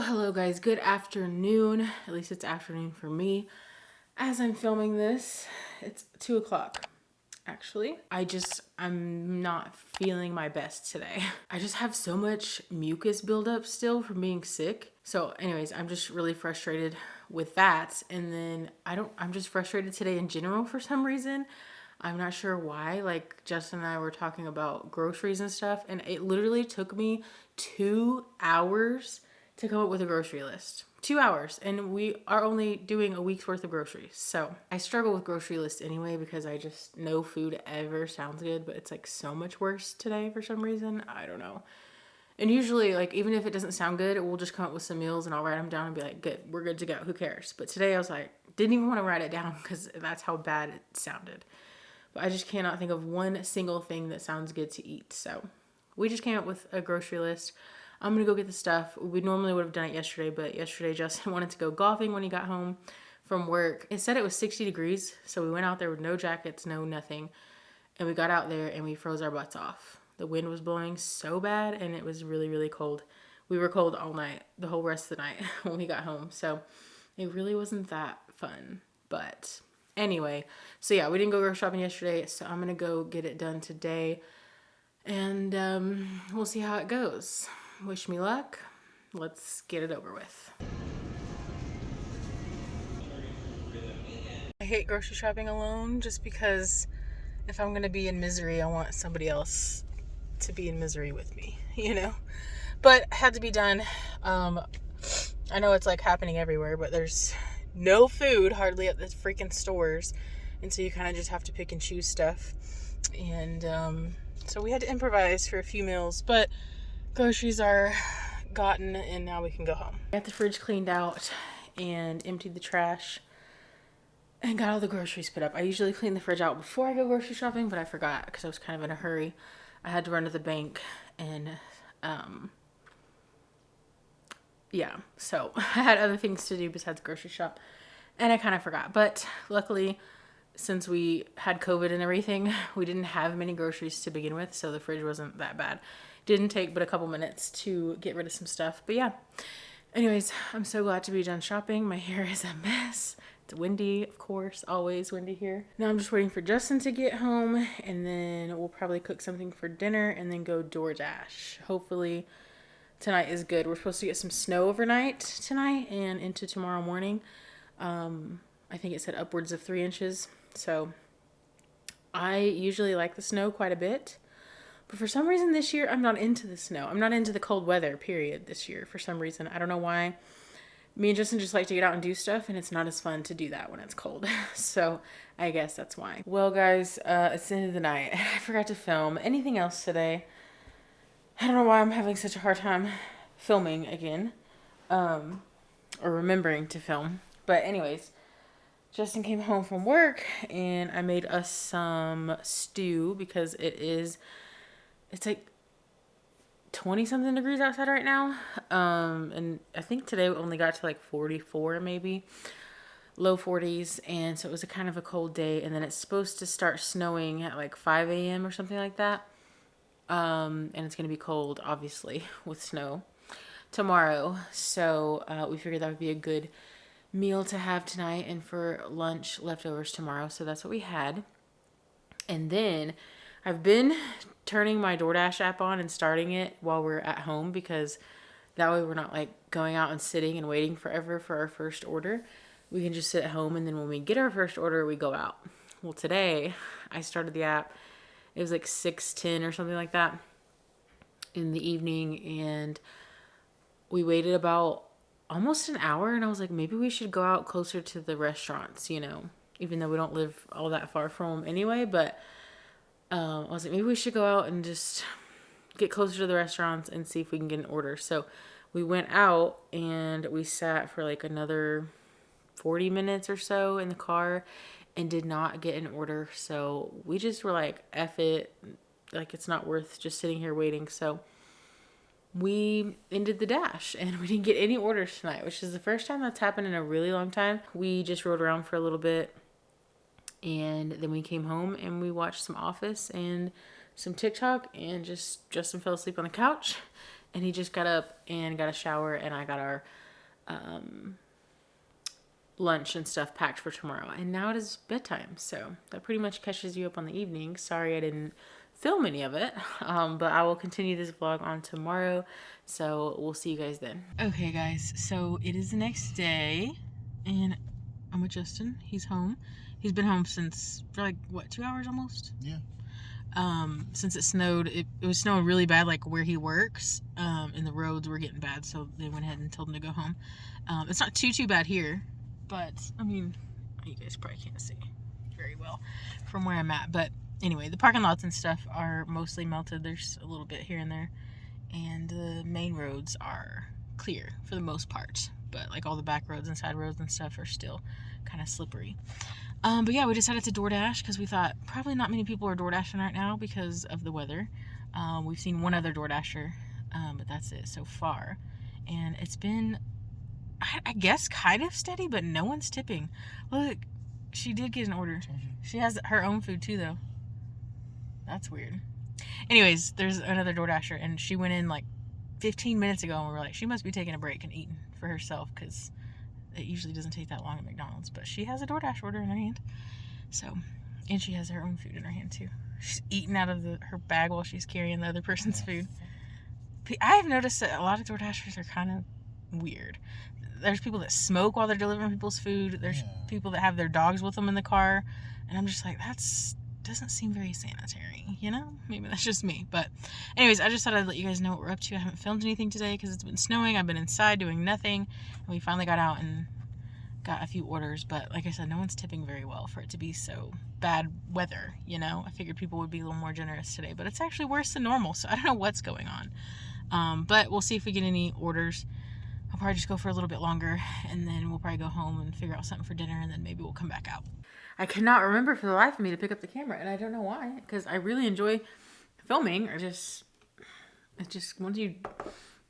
Hello guys, good afternoon. At least it's afternoon for me. As I'm filming this, it's 2 o'clock. Actually, I'm not feeling my best today. I just have so much mucus buildup still from being sick. So anyways, I'm just really frustrated with that. And then I'm just frustrated today in general for some reason. I'm not sure why. Like Justin and I were talking about groceries and stuff, and it literally took me 2 hours to come up with a grocery list. 2 hours, and we are only doing a week's worth of groceries. So I struggle with grocery lists anyway because I just no food ever sounds good, but it's like so much worse today for some reason. I don't know. And usually, like, even if it doesn't sound good, we'll just come up with some meals and I'll write them down and be like, good, we're good to go. Who cares? But today I was like, didn't even want to write it down because that's how bad it sounded. But I just cannot think of one single thing that sounds good to eat. So we just came up with a grocery list. I'm going to go get the stuff. We normally would have done it yesterday, but yesterday Justin wanted to go golfing when he got home from work. It said it was 60 degrees, so we went out there with no jackets, no nothing. And we got out there and we froze our butts off. The wind was blowing so bad and it was really, really cold. We were cold all night, the whole rest of the night when we got home. So it really wasn't that fun. But anyway, so yeah, we didn't go grocery shopping yesterday, so I'm gonna go get it done today, and we'll see how it goes. Wish me luck. Let's get it over with. I hate grocery shopping alone just because if I'm gonna be in misery, I want somebody else to be in misery with me, you know? But had to be done. I know it's like happening everywhere, but there's no food hardly at the freaking stores, and so you kind of just have to pick and choose stuff. And so we had to improvise for a few meals, but groceries are gotten and now we can go home. I got the fridge cleaned out and emptied the trash and got all the groceries put up. I usually clean the fridge out before I go grocery shopping, but I forgot because I was kind of in a hurry. I had to run to the bank and yeah, so I had other things to do besides grocery shop and I kind of forgot. But luckily, since we had COVID and everything, we didn't have many groceries to begin with, so the fridge wasn't that bad. Didn't take but a couple minutes to get rid of some stuff, but yeah. Anyways, I'm so glad to be done shopping. My hair is a mess. It's windy, of course, always windy here. Now I'm just waiting for Justin to get home, and then we'll probably cook something for dinner and then go DoorDash. Hopefully tonight is good. We're supposed to get some snow overnight tonight and into tomorrow morning. I think it said upwards of 3 inches. So I usually like the snow quite a bit. But for some reason this year, I'm not into the snow. I'm not into the cold weather, period, this year for some reason. I don't know why. Me and Justin just like to get out and do stuff, and it's not as fun to do that when it's cold. So I guess that's why. Well, guys, it's the end of the night. I forgot to film anything else today. I don't know why I'm having such a hard time filming again, or remembering to film. But anyways, Justin came home from work and I made us some stew because it's like 20 something degrees outside right now. And I think today we only got to like 44 maybe, low 40s. And so it was a kind of a cold day. And then it's supposed to start snowing at like 5 a.m. or something like that. And it's going to be cold, obviously, with snow tomorrow. So we figured that would be a good meal to have tonight and for lunch leftovers tomorrow. So that's what we had. And then I've been turning my DoorDash app on and starting it while we're at home because that way we're not like going out and sitting and waiting forever for our first order. We can just sit at home and then when we get our first order, we go out. Well, today I started the app. It was like 6:10 or something like that in the evening, and we waited about almost an hour, and I was like, maybe we should go out closer to the restaurants, you know, even though we don't live all that far from them anyway, but I was like, maybe we should go out and just get closer to the restaurants and see if we can get an order. So we went out and we sat for like another 40 minutes or so in the car and did not get an order. So we just were like, F it. Like, it's not worth just sitting here waiting. So we ended the dash and we didn't get any orders tonight, which is the first time that's happened in a really long time. We just rode around for a little bit and then we came home and we watched some Office and some TikTok and Justin fell asleep on the couch And he just got up and got a shower, and I got our lunch and stuff packed for tomorrow. And now it is bedtime, so that pretty much catches you up on the evening. Sorry I didn't film any of it, but I will continue this vlog on tomorrow, so we'll see you guys then. Okay guys, so it is the next day, and I'm with Justin. He's home. He's been home since, for like, what, 2 hours almost? Yeah. Since it snowed, it was snowing really bad, like where he works, and the roads were getting bad, so they went ahead and told him to go home. It's not too bad here, but, I mean, you guys probably can't see very well from where I'm at, but anyway, the parking lots and stuff are mostly melted. There's a little bit here and there, and the main roads are clear for the most part, but like all the back roads and side roads and stuff are still kind of slippery. But yeah, we decided to DoorDash because we thought probably not many people are DoorDashing right now because of the weather. We've seen one other DoorDasher, but that's it so far. And it's been, I guess, kind of steady, but no one's tipping. Look, she did get an order. She has her own food too, though. That's weird. Anyways, there's another DoorDasher, and she went in like 15 minutes ago, and we were like, she must be taking a break and eating for herself because it usually doesn't take that long at McDonald's. But she has a DoorDash order in her hand. So, and she has her own food in her hand too. She's eating out of her bag while she's carrying the other person's food. I have noticed that a lot of DoorDashers are kind of weird. There's people that smoke while they're delivering people's food. There's people that have their dogs with them in the car. And I'm just like, doesn't seem very sanitary, you know? Maybe that's just me. But anyways, I just thought I'd let you guys know what we're up to. I haven't filmed anything today because it's been snowing. I've been inside doing nothing. And we finally got out and got a few orders. But like I said, no one's tipping very well for it to be so bad weather, you know? I figured people would be a little more generous today. But it's actually worse than normal, so I don't know what's going on. But we'll see if we get any orders. I'll probably just go for a little bit longer, and then we'll probably go home and figure out something for dinner, and then maybe we'll come back out. I cannot remember for the life of me to pick up the camera, and I don't know why, because I really enjoy filming, or it's just once you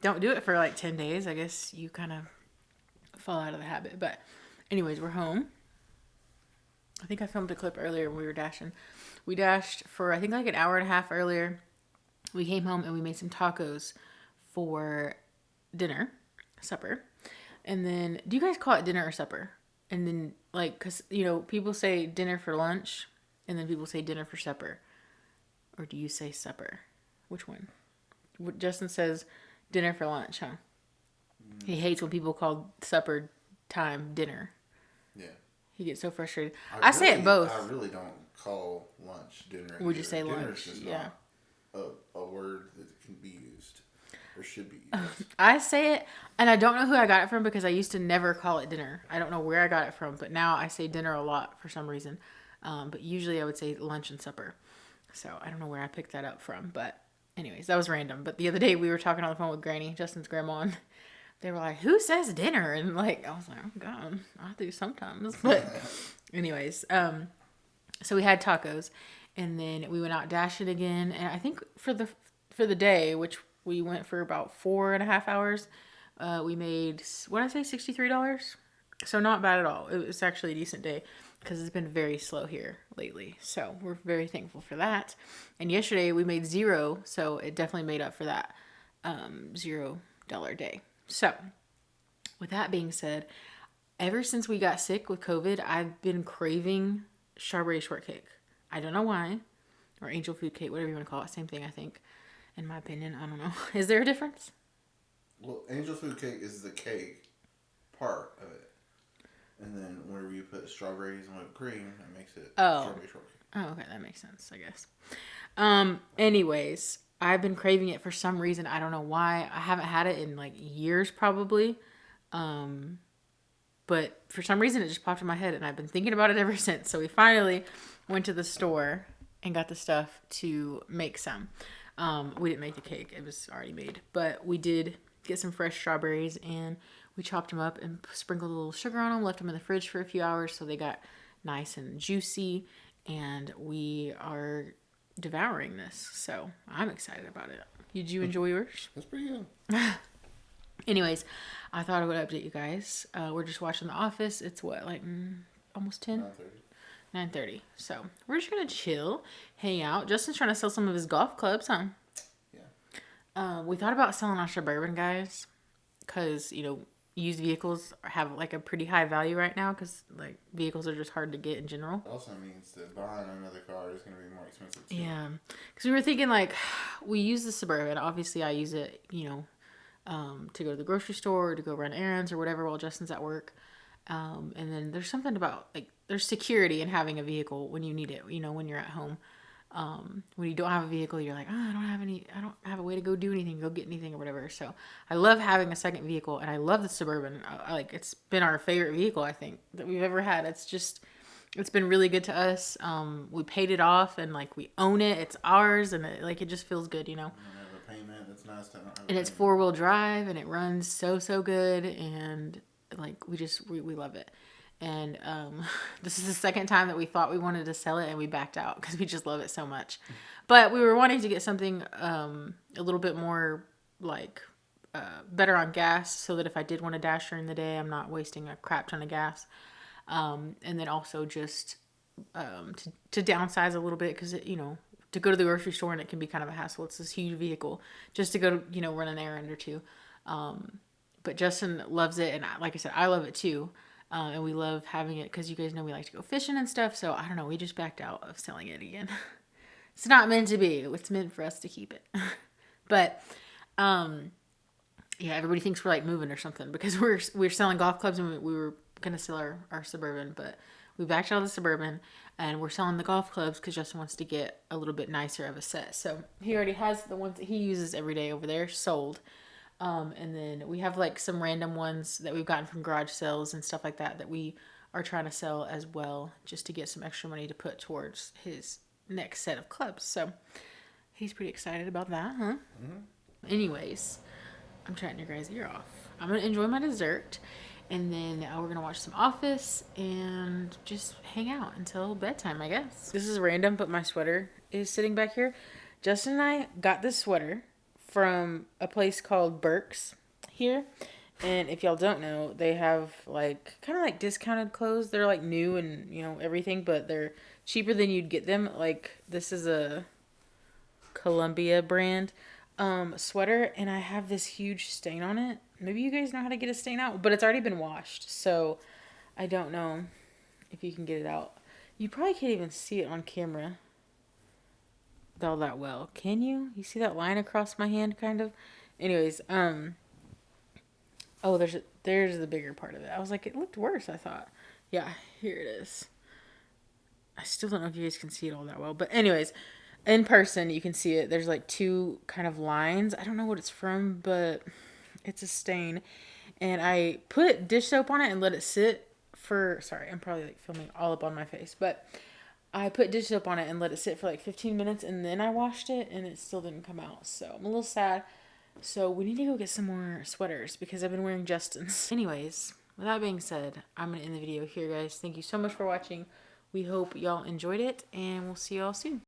don't do it for like 10 days, I guess you kind of fall out of the habit. But anyways, we're home. I think I filmed a clip earlier when we were dashing. We dashed for, I think, like an hour and a half earlier. We came home and we made some tacos for dinner. Supper. And then, do you guys call it dinner or supper? And then, like, because, you know, people say dinner for lunch, and then people say dinner for supper. Or do you say supper? Which one? Justin says dinner for lunch, huh? He hates when people call supper time dinner. Yeah. He gets so frustrated. I say it both. I really don't call lunch dinner. Would you say lunch? Yeah. A word that can be used. Or should be used. I say it, and I don't know who I got it from because I used to never call it dinner. I don't know where I got it from, but now I say dinner a lot for some reason. But usually I would say lunch and supper. So I don't know where I picked that up from. But anyways, that was random. But the other day we were talking on the phone with Granny, Justin's grandma, and they were like, who says dinner? And like, I was like, oh God, I do sometimes. But anyways, so we had tacos, and then we went out dashing again. And I think for the day, which we went for about 4.5 hours. We made, what did I say, $63? So not bad at all. It was actually a decent day because it's been very slow here lately. So we're very thankful for that. And yesterday we made $0, so it definitely made up for that $0 day. So with that being said, ever since we got sick with COVID, I've been craving strawberry shortcake. I don't know why. Or angel food cake, whatever you want to call it. Same thing, I think. In my opinion, I don't know. Is there a difference? Well, angel food cake is the cake part of it. And then whenever you put strawberries and whipped cream, that makes it strawberry shortcake. Oh, okay. That makes sense, I guess. Anyways, I've been craving it for some reason. I don't know why. I haven't had it in like years probably. But for some reason it just popped in my head and I've been thinking about it ever since. So we finally went to the store and got the stuff to make some. We didn't make the cake. It was already made. But we did get some fresh strawberries and we chopped them up and sprinkled a little sugar on them, left them in the fridge for a few hours so they got nice and juicy. And we are devouring this. So I'm excited about it. Did you enjoy yours? That's pretty good. Anyways, I thought I would update you guys. We're just watching The Office. It's what, like almost 10? 9:30. So we're just going to chill, hang out. Justin's trying to sell some of his golf clubs, huh? We thought about selling our Suburban, guys, because used vehicles have like a pretty high value right now because like vehicles are just hard to get in general. It also means that buying another car is going to be more expensive too. Yeah, because we were thinking like we use the Suburban. Obviously, I use it, to go to the grocery store or to go run errands or whatever while Justin's at work. And then there's something about like there's security in having a vehicle when you need it. When you're at home. When you don't have a vehicle, you're like, oh, I don't have a way to go do anything, go get anything or whatever. So I love having a second vehicle, and I love the Suburban. It's been our favorite vehicle, I think, that we've ever had. It's been really good to us. We paid it off, and like we own it. It's ours, and it just feels good, And have a payment. That's nice to not have a And it's payment. 4-wheel drive, and it runs so good, and like we love it. And this is the second time that we thought we wanted to sell it, and we backed out because we just love it so much. But we were wanting to get something a little bit more like better on gas, so that if I did want to dash during the day, I'm not wasting a crap ton of gas. And then also just to downsize a little bit because to go to the grocery store and it can be kind of a hassle. It's this huge vehicle just to go run an errand or two. But Justin loves it, and like I said, I love it too. And we love having it because you guys know we like to go fishing and stuff. So I don't know, we just backed out of selling it again. It's not meant to be. It's meant for us to keep it. But yeah, everybody thinks we're like moving or something because we're selling golf clubs, and we were gonna sell our Suburban, but we backed out of the Suburban, and we're selling the golf clubs because Justin wants to get a little bit nicer of a set. So he already has the ones that he uses every day over there sold. And then we have like some random ones that we've gotten from garage sales and stuff like that we are trying to sell as well, just to get some extra money to put towards his next set of clubs. So he's pretty excited about that, huh? Mm-hmm. Anyways, I'm trying your guys' ear off. I'm going to enjoy my dessert, and then we're going to watch some Office and just hang out until bedtime, I guess. This is random, but my sweater is sitting back here. Justin and I got this sweater from a place called Burke's here. And if y'all don't know, they have like kind of like discounted clothes. They're like new and everything, but they're cheaper than you'd get them. Like this is a Columbia brand sweater, and I have this huge stain on it. Maybe you guys know how to get a stain out, but it's already been washed, so I don't know if you can get it out. You probably can't even see it on camera all that well. Can you? You see that line across my hand, kind of? Anyways, oh, there's the bigger part of it. I was like, it looked worse, I thought. Yeah, here it is. I still don't know if you guys can see it all that well, but anyways, in person you can see it. There's like two kind of lines. I don't know what it's from, but it's a stain. And I put dish soap on it and let it sit for, sorry, I'm probably like filming all up on my face, but I put dish soap on it and let it sit for like 15 minutes, and then I washed it, and it still didn't come out. So I'm a little sad. So we need to go get some more sweaters because I've been wearing Justin's. Anyways, with that being said, I'm going to end the video here, guys. Thank you so much for watching. We hope y'all enjoyed it, and we'll see y'all soon.